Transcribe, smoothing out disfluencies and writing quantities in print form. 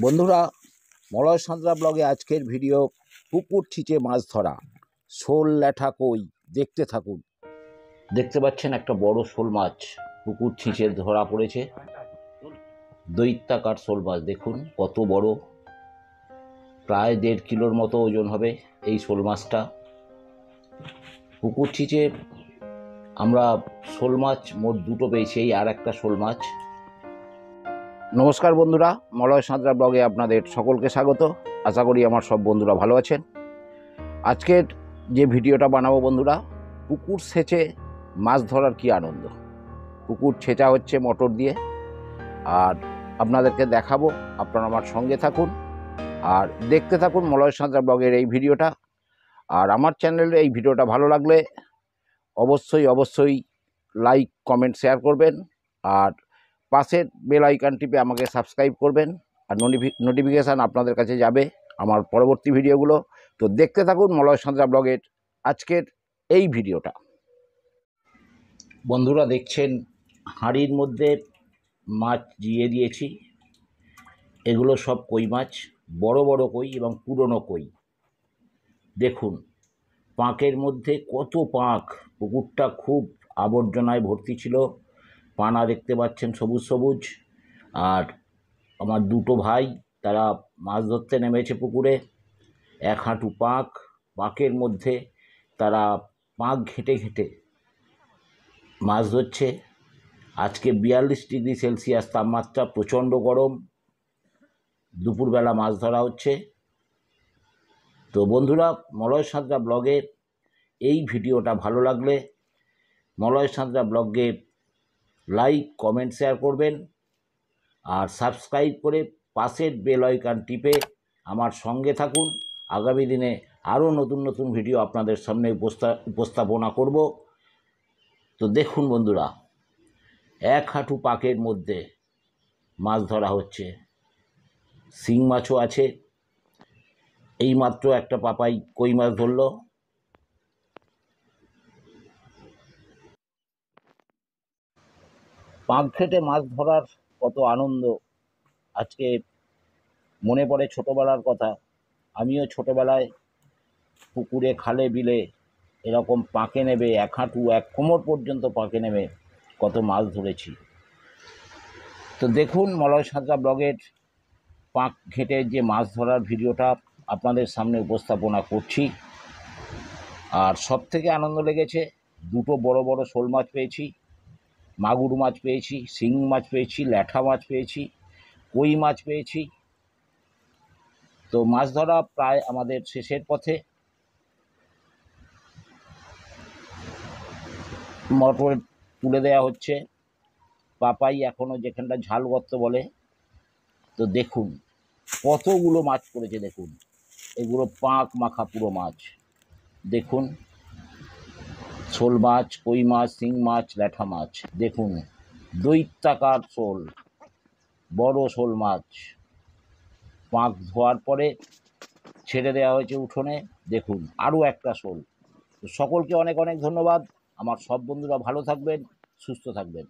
বন্ধুরা, মলয় সাঁতরা ব্লগে আজকের ভিডিও পুকুর ছিঁচে মাছ ধরা, শোল ল্যাঠা কই। দেখতে থাকুন। দেখতে পাচ্ছেন একটা বড় শোল মাছ পুকুর ছিঁচে ধরা পড়েছে। দৈত্যাকার শোল মাছ, দেখুন কত বড়, প্রায় 1.5 কিলোর মতো ওজন হবে এই শোল মাছটা। পুকুর ছিঁচে আমরা শোল মাছ মোট 2টো পেয়েছি, এই আর একটা শোল মাছ। নমস্কার বন্ধুরা, মলয় সাঁতরা ব্লগে আপনাদের সকলকে স্বাগত। আশা করি আমার সব বন্ধুরা ভালো আছেন। আজকের যে ভিডিওটা বানাবো বন্ধুরা, পুকুর সেচে মাছ ধরার কি আনন্দ। পুকুর ছেঁচা হচ্ছে মোটর দিয়ে, আর আপনাদেরকে দেখাবো। আপনারা আমার সঙ্গে থাকুন আর দেখতে থাকুন মলয় সাঁতরা ব্লগের এই ভিডিওটা। আর আমার চ্যানেলে এই ভিডিওটা ভালো লাগলে অবশ্যই লাইক, কমেন্ট, শেয়ার করবেন। আর পাশের বেল আইকন টিপে আমাকে সাবস্ক্রাইব করবেন, আর নোটিফিকেশান আপনাদের কাছে যাবে আমার পরবর্তী ভিডিওগুলো। তো দেখতে থাকুন মলয় সাঁতরা ব্লগের আজকের এই ভিডিওটা। বন্ধুরা দেখছেন, হাঁড়ির মধ্যে মাছ জিয়ে দিয়েছি। এগুলো সব কই মাছ, বড় বড় কই এবং পুরনো কই। দেখুন পাঁকের মধ্যে কত পাঁক। পুকুরটা খুব আবর্জনায় ভর্তি ছিল। পানা দেখতে পাচ্ছেন সবুজ সবুজ। আর আমার 2টো ভাই, তারা মাছ ধরতে নেমেছে পুকুরে। 1 হাঁটু পাঁক, পাঁকের মধ্যে তারা পাঁক ঘেঁটে ঘেঁটে মাছ ধরছে। আজকে 42 ডিগ্রি সেলসিয়াস তাপমাত্রা, প্রচণ্ড গরম। দুপুরবেলা মাছ ধরা হচ্ছে। তো বন্ধুরা, মলয় সাঁতরা ব্লগে এই ভিডিওটা ভালো লাগলে মলয় সাঁতরা ব্লগে লাইক, কমেন্ট, শেয়ার করবেন। আর সাবস্ক্রাইব করে পাশের বেল আইকন টিপে আমার সঙ্গে থাকুন। আগামী দিনে আরও নতুন নতুন ভিডিও আপনাদের সামনে উপস্থাপনা করব। তো দেখুন বন্ধুরা, 1 হাঁটু পাঁকের মধ্যে মাছ ধরা হচ্ছে। শিং মাছও আছে। এইমাত্র একটা পাপাই কই মাছ ধরল। পাঁক ঘেঁটে মাছ ধরার কত আনন্দ আজকে মনে পড়ে ছোটোবেলার কথা। আমিও ছোটোবেলায় পুকুরে, খালে, বিলে এরকম পাঁকে নেবে 1 হাঁটু 1 কোমর পর্যন্ত পাঁকে নেমে কত মাছ ধরেছি। তো দেখুন মলয় সাঁতরা ব্লগের পাঁক ঘেঁটে যে মাছ ধরার ভিডিওটা আপনাদের সামনে উপস্থাপনা করছি। আর সবথেকে আনন্দ লেগেছে, 2টো বড় বড় শোল মাছ পেয়েছি, মাগুর মাছ পেয়েছি, শিং মাছ পেয়েছি, ল্যাঠা মাছ পেয়েছি, কই মাছ পেয়েছি। তো মাছ ধরা প্রায় আমাদের শেষের পথে। মোটর তুলে দেওয়া হচ্ছে। পাপাই এখনও যেখানটা ঝাল গর্ত বলে। তো দেখুন কতগুলো মাছ পড়েছে। দেখুন এগুলো পাঁক মাখা পুরো মাছ। দেখুন শোল মাছ, কই মাছ, শিং মাছ, ল্যাঠা মাছ। দেখুন দৈত্যাকার শোল, বড় শোল মাছ পাঁক ধোয়ার পরে ছেড়ে দেওয়া হয়েছে উঠোনে। দেখুন আরও একটা শোল। তো সকলকে অনেক অনেক ধন্যবাদ। আমার সব বন্ধুরা ভালো থাকবেন, সুস্থ থাকবেন।